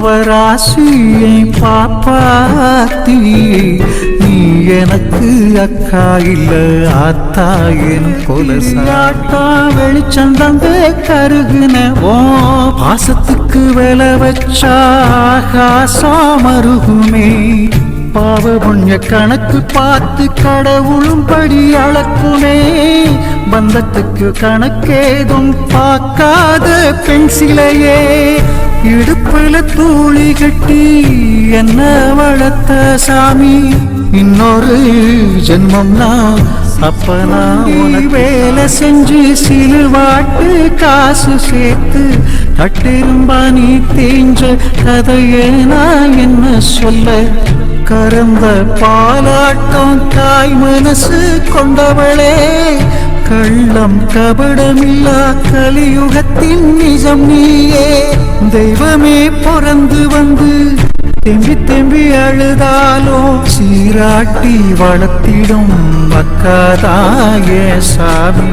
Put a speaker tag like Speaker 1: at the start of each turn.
Speaker 1: அவராசியை பாப்பாத்தி நீ எனக்கு அக்கா இல்ல ஆத்தா என் கொலசாட்டா வெளிச்சம் தந்து கருகுன ஓ பாசத்துக்கு வில வச்சா காசம் மருகுமே பாவ புண்ணிய கணக்கு பார்த்து கடவுளும் படி அளக்குமே பந்தத்துக்கு கணக்கேதும் பார்க்காத பெண் சிலையே இடுப்புல தூளி கட்டி என்ன வளர்த்த சாமி இன்னொரு ஜென்மம்னா அப்பனா வேலை செஞ்சு சிலுவாட்டு காசு சேர்த்து கட்டிரும்பா நீ தேஞ்ச கதையே நான் என்ன சொல்ல கறந்த பாலாட்டம் தாய் மனசு கொண்டவளே கள்ளம் கபடமில்லா கலியுகத்தின் நிஜம் நீயே தெய்வமே பிறந்து வந்து தெம்பி தெம்பி அழுதாலும் சீராட்டி வளர்த்திடும் அக்காதாய சாமி